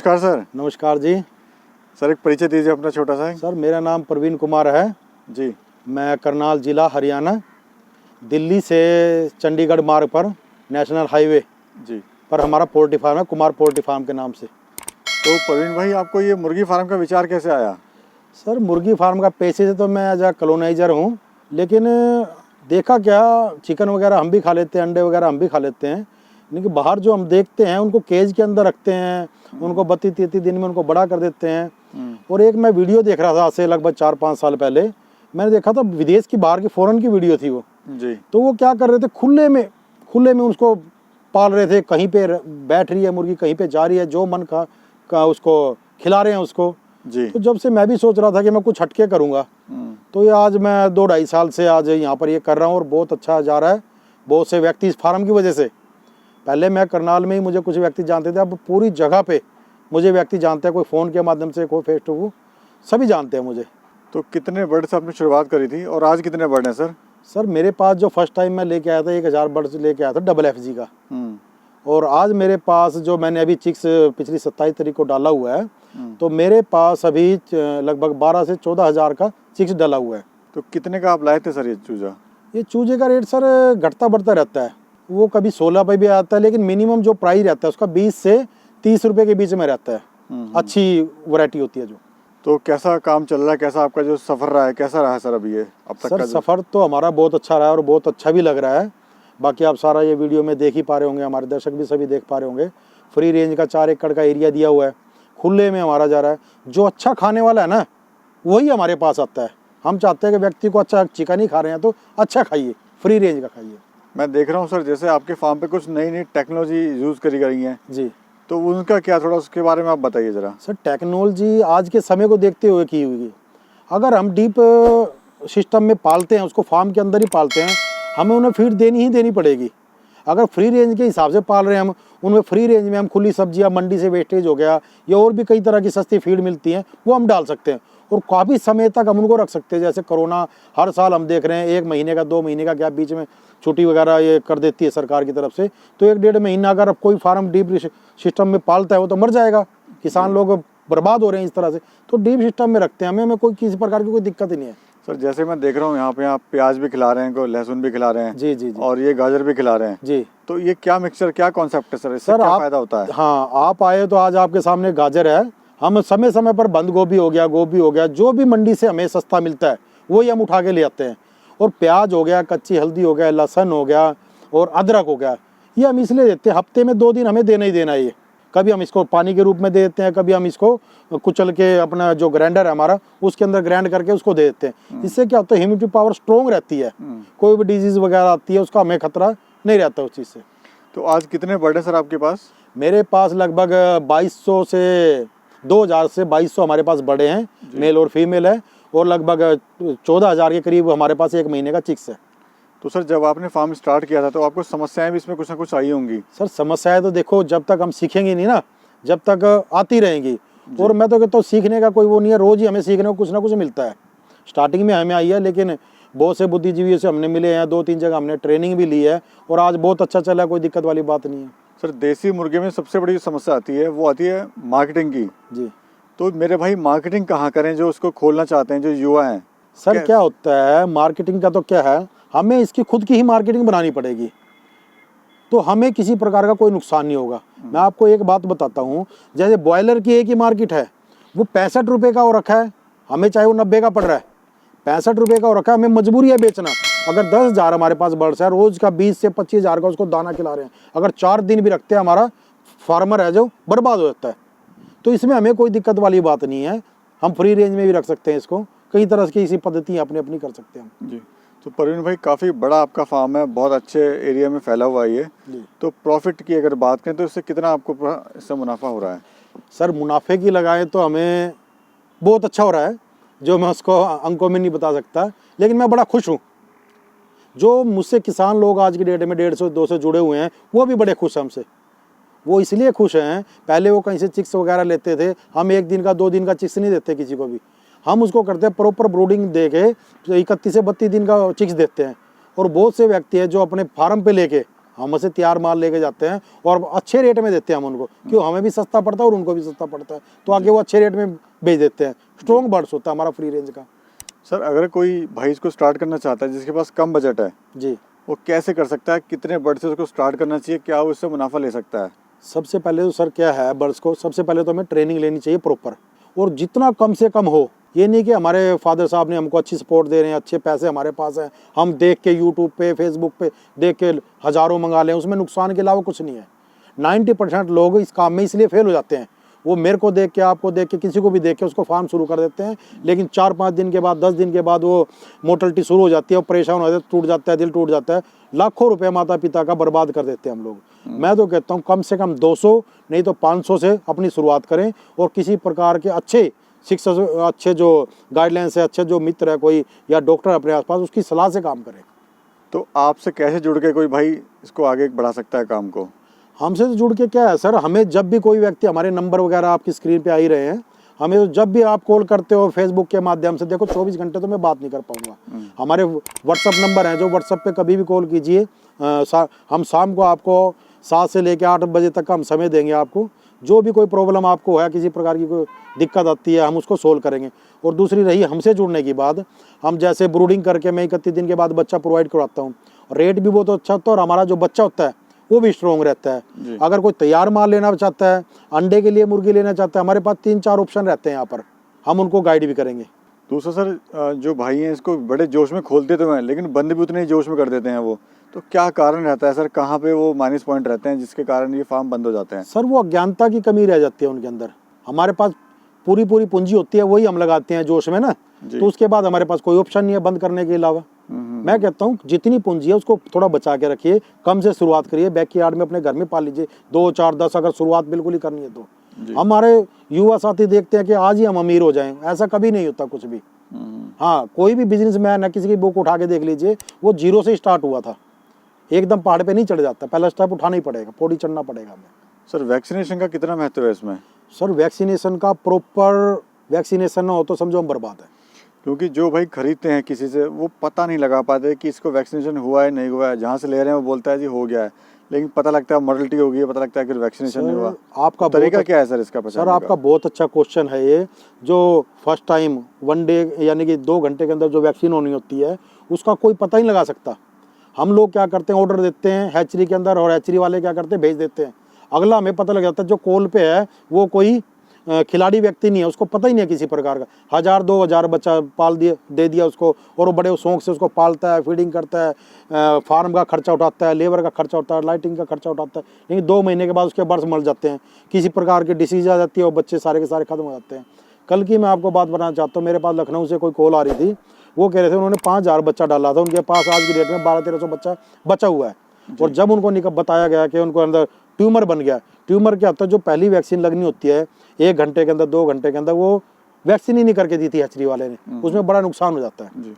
नमस्कार सर। नमस्कार जी। सर एक परिचय दीजिए अपना छोटा सा। सर मेरा नाम प्रवीण कुमार है जी। मैं करनाल ज़िला हरियाणा, दिल्ली से चंडीगढ़ मार्ग पर नेशनल हाईवे जी पर हमारा पोल्ट्री फार्म है, कुमार पोल्ट्री फार्म के नाम से। तो प्रवीण भाई, आपको ये मुर्गी फार्म का विचार कैसे आया? सर मुर्गी फार्म का पेशे से तो मैं एज अ कॉलोनाइजर हूँ, लेकिन देखा क्या, चिकन वगैरह हम भी खा लेते हैं, अंडे वगैरह हम भी खा लेते हैं, लेकिन बाहर जो हम देखते हैं उनको केज के अंदर रखते हैं, उनको 32-33 दिन में उनको बड़ा कर देते हैं। और एक मैं वीडियो देख रहा था आज से लगभग 4-5 साल पहले, मैंने देखा था विदेश की, बाहर की, फॉरेन की वीडियो थी वो जी। तो वो क्या कर रहे थे, खुले में उसको पाल रहे थे, कहीं पे बैठ रही है मुर्गी, कहीं पे जा रही है, जो मन का उसको खिला रहे हैं उसको जी। तो जब से मैं भी सोच रहा था कि मैं कुछ हटके करूँगा, तो ये आज मैं 2-2.5 साल से आज यहाँ पर ये कर रहा हूँ और बहुत अच्छा जा रहा है। बहुत से व्यक्ति इस फार्म की वजह से, पहले मैं करनाल में ही मुझे कुछ व्यक्ति जानते थे, अब पूरी जगह पे मुझे व्यक्ति जानते हैं, कोई फ़ोन के माध्यम से, कोई फेस टू, सभी जानते हैं मुझे। तो कितने बर्ड से आपने शुरुआत करी थी और आज कितने बर्ड हैं सर? सर मेरे पास जो फर्स्ट टाइम मैं लेके आया था 1000 बर्ड्स लेके आया था FFG का, और आज मेरे पास जो मैंने अभी चिक्स पिछली 27 तारीख को डाला हुआ है, तो मेरे पास अभी लगभग 12 से 14 हज़ार का चिक्स डाला हुआ है। तो कितने का आप लाए थे सर ये चूजा? ये चूजे का रेट सर घटता बढ़ता रहता है, वो कभी 16 पे भी आता है, लेकिन मिनिमम जो प्राइस रहता है उसका 20 से 30 रुपये के बीच में रहता है। अच्छी वैरायटी होती है जो। तो कैसा काम चल रहा है, कैसा आपका जो सफ़र रहा है, कैसा रहा है सर अभी ये अब तक सर का? सफ़र तो हमारा बहुत अच्छा रहा है और बहुत अच्छा भी लग रहा है। बाकी आप सारा ये वीडियो में देख ही पा रहे होंगे, हमारे दर्शक भी सभी देख पा रहे होंगे। फ्री रेंज का 4 एकड़ का एरिया दिया हुआ है, खुले में हमारा जा रहा है। जो अच्छा खाने वाला है ना, वही हमारे पास आता है। हम चाहते हैं कि व्यक्ति को अच्छा चिकन ही खा रहे हैं तो अच्छा खाइए, फ्री रेंज का खाइए। मैं देख रहा हूँ सर, जैसे आपके फार्म पे कुछ नई टेक्नोलॉजी यूज़ करी गई है जी, तो उनका क्या, थोड़ा उसके बारे में आप बताइए ज़रा। सर टेक्नोलॉजी आज के समय को देखते हुए की हुई। अगर हम डीप सिस्टम में पालते हैं, उसको फार्म के अंदर ही पालते हैं, हमें उन्हें फीड देनी ही देनी पड़ेगी। अगर फ्री रेंज के हिसाब से पाल रहे हैं हम, उनमें फ्री रेंज में हम खुली सब्जियां, मंडी से वेस्टेज हो गया या और भी कई तरह की सस्ती फीड मिलती हैं, वो हम डाल सकते हैं और काफ़ी समय तक हम उनको रख सकते हैं। जैसे कोरोना हर साल हम देख रहे हैं, 1 महीने का 2 महीने का गैप बीच में छुट्टी वगैरह ये कर देती है सरकार की तरफ से, तो 1-1.5 महीना अगर कोई फार्म डीप सिस्टम में पालता है वो तो मर जाएगा। किसान लोग बर्बाद हो रहे हैं इस तरह से, तो डीप सिस्टम में रखते हैं, हमें कोई किसी प्रकार की कोई दिक्कत ही नहीं है। सर जैसे मैं देख रहा हूँ यहाँ पे आप प्याज भी खिला रहे हैं, कोई लहसुन भी खिला रहे हैं। जी जी जी। और ये गाजर भी खिला रहे हैं जी। तो ये क्या मिक्सचर, क्या कॉन्सेप्ट है सर, इससे सर क्या फायदा होता है? हाँ, आप आए तो आज आपके सामने गाजर है। हम समय समय पर बंद गोभी हो गया, गोभी हो गया, जो भी मंडी से हमें सस्ता मिलता है वही हम उठा के ले आते हैं। और प्याज हो गया, कच्ची हल्दी हो गया, लहसुन हो गया और अदरक हो गया, ये हम इसलिए देते हैं, हफ्ते में 2 दिन हमें देना ही देना है। ये कभी हम इसको पानी के रूप में दे देते हैं, कभी हम इसको कुचल के अपना जो ग्राइंडर है हमारा उसके अंदर ग्राइंड करके उसको दे देते हैं। इससे क्या होता है, ह्यूमिडिटी पावर स्ट्रॉन्ग रहती है, कोई भी डिजीज़ वगैरह आती है उसका हमें खतरा नहीं रहता उस चीज़ से। तो आज कितने बर्ड हैं सर आपके पास? मेरे पास लगभग 2200 से 2000 से 2200 हमारे पास बड़े हैं, मेल और फीमेल है, और लगभग 14,000 के करीब हमारे पास 1 महीने का चिक्स है। तो सर जब आपने फार्म स्टार्ट किया था तो आपको समस्याएं भी इसमें कुछ ना कुछ आई होंगी? सर समस्याएं तो देखो, जब तक हम सीखेंगे नहीं ना, जब तक आती रहेंगी। और मैं तो कहता हूँ सीखने का कोई वो नहीं है, रोज़ ही हमें सीखने को कुछ ना कुछ मिलता है। स्टार्टिंग में हमें आई है, लेकिन बहुत से बुद्धिजीवियों से हमने मिले हैं, 2-3 जगह हमने ट्रेनिंग भी ली है और आज बहुत अच्छा चला, कोई दिक्कत वाली बात नहीं है। सर देसी मुर्गे में सबसे बड़ी समस्या आती है, वो आती है मार्केटिंग की। जी। तो मेरे भाई मार्केटिंग कहाँ करें, जो उसको खोलना चाहते हैं, जो युवा हैं? सर क्या होता है मार्केटिंग का, तो क्या है, हमें इसकी खुद की ही मार्केटिंग बनानी पड़ेगी, तो हमें किसी प्रकार का कोई नुकसान नहीं होगा। मैं आपको एक बात बताता हूँ, जैसे बॉयलर की एक ही मार्केट है, वो 65 रुपये का हो रखा है, हमें चाहे वो 90 का पड़ रहा है, 65 रुपये का हो रखा है, हमें मजबूरी है बेचना। अगर 10,000 हमारे पास बर्ड्स है, रोज़ का 20 से 25 हज़ार का उसको दाना खिला रहे हैं, अगर 4 दिन भी रखते हैं, हमारा फार्मर है जो बर्बाद हो जाता है। तो इसमें हमें कोई दिक्कत वाली बात नहीं है, हम फ्री रेंज में भी रख सकते हैं इसको, कई तरह की इसी पद्धति अपनी अपनी कर सकते हैं जी। तो प्रवीण भाई काफ़ी बड़ा आपका फार्म है, बहुत अच्छे एरिया में फैला हुआ है ये। तो प्रॉफिट की अगर बात करें तो इससे कितना आपको इससे मुनाफा हो रहा है? सर मुनाफे की लगाएं तो हमें बहुत अच्छा हो रहा है, जो मैं उसको अंकों में नहीं बता सकता, लेकिन मैं बड़ा खुश हूँ। जो मुझसे किसान लोग आज की डेट में 150-200 जुड़े हुए हैं, वो भी बड़े खुश हैं हमसे। वो इसलिए खुश हैं, पहले वो कहीं से चिक्स वगैरह लेते थे, हम 1 दिन का 2 दिन का चिक्स नहीं देते किसी को भी, हम उसको करते हैं प्रॉपर ब्रूडिंग दे के 31 से 32 दिन का चिक्स देते हैं। और बहुत से व्यक्ति हैं जो अपने फार्म पे लेके हमसे तैयार माल लेके जाते हैं और अच्छे रेट में देते हैं हम उनको, क्यों हमें भी सस्ता पड़ता है और उनको भी सस्ता पड़ता है, तो आगे वो अच्छे रेट में बेच देते हैं। स्ट्रॉन्ग बर्ड्स होता है हमारा फ्री रेंज का। सर अगर कोई भाई इसको स्टार्ट करना चाहता है जिसके पास कम बजट है जी, वो कैसे कर सकता है, कितने बर्ड से उसको स्टार्ट करना चाहिए, क्या वो इससे मुनाफा ले सकता है? सबसे पहले तो सर क्या है, बर्ड्स को सबसे पहले तो हमें ट्रेनिंग लेनी चाहिए प्रॉपर, और जितना कम से कम हो। ये नहीं कि हमारे फादर साहब ने हमको अच्छी सपोर्ट दे रहे हैं, अच्छे पैसे हमारे पास हैं, हम देख के यूट्यूब पे फेसबुक पे देख के हज़ारों मंगा लें, उसमें नुकसान के अलावा कुछ नहीं है। 90% लोग इस काम में इसलिए फेल हो जाते हैं, वो मेरे को देख के, आपको देख के, किसी को भी देख के उसको फार्म शुरू कर देते हैं, लेकिन 4-5 दिन के बाद, 10 दिन के बाद वो मोर्टलिटी शुरू हो जाती है, वो परेशान हो जाते हैं, टूट जाता है, दिल टूट जाता है। लाखों रुपए माता पिता का बर्बाद कर देते हैं हम लोग। मैं तो कहता हूँ कम से कम 200 नहीं तो 500 से अपनी शुरुआत करें, और किसी प्रकार के अच्छे शिक्षक, अच्छे जो गाइडलाइंस है, अच्छे जो मित्र है कोई या डॉक्टर अपने आसपास, उसकी सलाह से काम करें। तो आपसे कैसे जुड़ के कोई भाई इसको आगे बढ़ा सकता है काम को? हमसे तो जुड़ के क्या है सर, हमें जब भी कोई व्यक्ति, हमारे नंबर वगैरह आपकी स्क्रीन पे आ ही रहे हैं, हमें तो जब भी आप कॉल करते हो फेसबुक के माध्यम से, देखो 24 घंटे तो मैं बात नहीं कर पाऊंगा। हमारे व्हाट्सअप नंबर हैं, जो व्हाट्सअप पे कभी भी कॉल कीजिए, हम शाम को आपको 7 से लेकर 8 बजे तक का हम समय देंगे आपको। जो भी कोई प्रॉब्लम आपको है, किसी प्रकार की कोई दिक्कत आती है, हम उसको सोल्व करेंगे। और दूसरी रही हमसे जुड़ने की बात, हम जैसे ब्रूडिंग करके मैं 31 दिन के बाद बच्चा प्रोवाइड करवाता हूँ, रेट भी बहुत अच्छा होता है और हमारा जो बच्चा होता है वो भी स्ट्रॉन्ग रहता है। अगर कोई तैयार माल लेना चाहता है, अंडे के लिए मुर्गी लेना चाहता है, हमारे पास 3-4 ऑप्शन रहते हैं यहाँ पर, हम उनको गाइड भी करेंगे। दूसरा सर, जो भाई हैं इसको बड़े जोश में खोलते तो हैं लेकिन बंद भी उतने ही जोश में कर देते हैं वो, तो क्या कारण रहता है सर, कहाँ पे वो माइनस पॉइंट रहते हैं जिसके कारण ये फार्म बंद हो जाते हैं? सर वो अज्ञानता की कमी रह जाती है उनके अंदर। हमारे पास पूरी पूंजी होती है, वही हम लगाते हैं जोश में ना, तो उसके बाद हमारे पास कोई ऑप्शन नहीं है बंद करने के अलावा। मैं कहता हूँ जितनी पूंजी है उसको थोड़ा बचा के रखिए, कम से शुरुआत करिए, बैकयार्ड में अपने घर में पाल लीजिए, 2, 4, 10 अगर शुरुआत बिल्कुल ही करनी है तो। हमारे युवा साथी देखते हैं कि आज ही हम अमीर हो जाएं, ऐसा कभी नहीं होता कुछ भी। हाँ, कोई भी बिजनेसमैन है, किसी की बुक उठा के देख लीजिए, वो 0 से स्टार्ट हुआ था, एकदम पहाड़ पे नहीं चढ़ जाता, पहला स्टेप उठाना ही पड़ेगा, पौड़ी चढ़ना पड़ेगा हमें। सर वैक्सीनेशन का कितना महत्व है इसमें? सर वैक्सीनेशन का, प्रॉपर वैक्सीनेशन ना हो तो समझो हम बर्बाद है। क्योंकि जो भाई खरीदते हैं किसी से, वो पता नहीं लगा पाते कि इसको वैक्सीनेशन हुआ है नहीं हुआ है। जहाँ से ले रहे हैं वो बोलता है जी हो गया है, लेकिन पता लगता है मॉर्टलिटी हो गई है, पता लगता है कि वैक्सीनेशन नहीं हुआ। आपका तरीका क्या है सर इसका पहचानने सर आपका बहुत अच्छा क्वेश्चन है ये। जो फर्स्ट टाइम 1 डे यानी कि 2 घंटे के अंदर जो वैक्सीन होनी होती है, उसका कोई पता ही लगा सकता। हम लोग क्या करते हैं, ऑर्डर देते हैं हैचरी के अंदर, और हैचरी वाले क्या करते हैं, भेज देते हैं। अगला हमें पता लग जाता है जो कॉल पे है वो कोई खिलाड़ी व्यक्ति नहीं है, उसको पता ही नहीं है किसी प्रकार का। 1000-2000 बच्चा पाल दिया, दे दिया उसको, और वो बड़े शौक से उसको पालता है, फीडिंग करता है, फार्म का खर्चा उठाता है, लेबर का खर्चा उठाता है, लाइटिंग का खर्चा उठाता है, लेकिन 2 महीने के बाद उसके बर्ड्स मर जाते हैं, किसी प्रकार की डिसीज आ जाती है और बच्चे सारे के सारे खत्म हो जाते हैं। कल की मैं आपको बात बताना चाहता हूँ, मेरे पास लखनऊ से कोई कॉल आ रही थी, वो कह रहे थे उन्होंने 5000 बच्चा डाला था, उनके पास आज की डेट में 1200-1300 बच्चा बचा हुआ है। और जब उनको बताया गया कि उनको अंदर ट्यूमर बन गया, ट्यूमर क्या होता है, जो पहली वैक्सीन लगनी होती है 1 घंटे के अंदर, 2 घंटे के अंदर, वो वैक्सीन ही नहीं करके दी थी हैचरी वाले ने, उसमें बड़ा नुकसान हो जाता है। जी,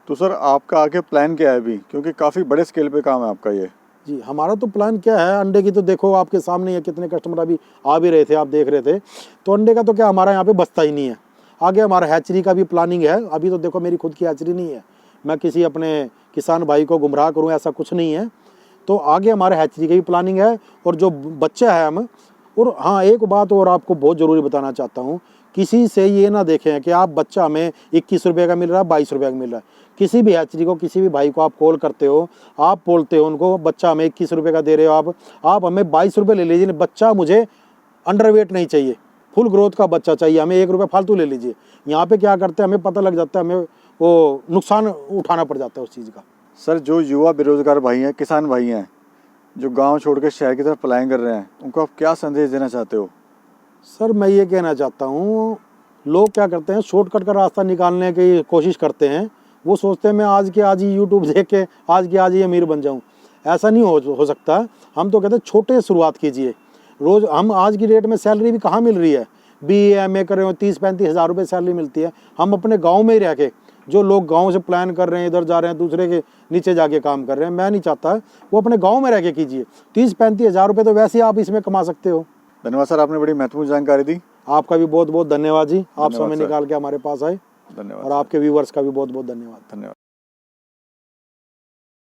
तो सर आपका आगे प्लान क्या है अभी, क्योंकि काफ़ी बड़े स्केल पे काम है आपका ये? जी, हमारा तो प्लान क्या है, अंडे की तो देखो आपके सामने है, कितने कस्टमर अभी आ भी रहे थे, आप देख रहे थे। तो अंडे का तो क्या हमारा यहाँ पे बचता ही नहीं है। आगे हमारा हैचरी का भी प्लानिंग है। अभी तो देखो मेरी खुद की हैचरी नहीं है, मैं किसी अपने किसान भाई को गुमराह करूँ ऐसा कुछ नहीं है। तो आगे हमारे हैचरी की भी प्लानिंग है, और जो बच्चा है हम। और हाँ, एक बात और आपको बहुत ज़रूरी बताना चाहता हूँ, किसी से ये ना देखें कि आप बच्चा हमें 21 रुपये का मिल रहा है, 22 रुपये का मिल रहा है। किसी भी हैचरी को, किसी भी भाई को आप कॉल करते हो, आप बोलते हो उनको बच्चा हमें 21 रुपये का दे रहे हो, आप हमें 22 रुपये ले लीजिए, बच्चा मुझे अंडरवेट नहीं चाहिए, फुल ग्रोथ का बच्चा चाहिए, हमें 1 रुपये फालतू ले लीजिए। यहाँ पे क्या करते हैं, हमें पता लग जाता है, हमें वो नुकसान उठाना पड़ जाता है उस चीज़ का। सर जो युवा बेरोजगार भाई हैं, किसान भाई हैं, जो गांव छोड़ के शहर की तरफ पलायन कर रहे हैं, उनको आप क्या संदेश देना चाहते हो? सर मैं ये कहना चाहता हूँ, लोग क्या करते हैं, शॉर्टकट का रास्ता निकालने की कोशिश करते हैं। वो सोचते हैं मैं आज के आज ही यूट्यूब देख के आज के आज ही अमीर बन जाऊँ। ऐसा नहीं हो सकता। हम तो कहते हैं छोटे शुरुआत कीजिए। रोज़ हम आज की डेट में सैलरी भी कहाँ मिल रही है, BA MA कर रहे हो 30-35 हज़ार रुपये सैलरी मिलती है। हम अपने गाँव में ही रह के, जो लोग गांव से प्लान कर रहे हैं, इधर जा रहे हैं, दूसरे के नीचे जाके काम कर रहे हैं, मैं नहीं चाहता। वो अपने गांव में रह के कीजिए। 30-35 हज़ार रुपये तो वैसे ही आप इसमें कमा सकते हो। धन्यवाद सर, आपने बड़ी महत्वपूर्ण जानकारी दी। आपका भी बहुत बहुत धन्यवाद जी, आप समय निकाल के हमारे पास आए। धन्यवाद। और आपके व्यूवर्स का भी बहुत बहुत धन्यवाद।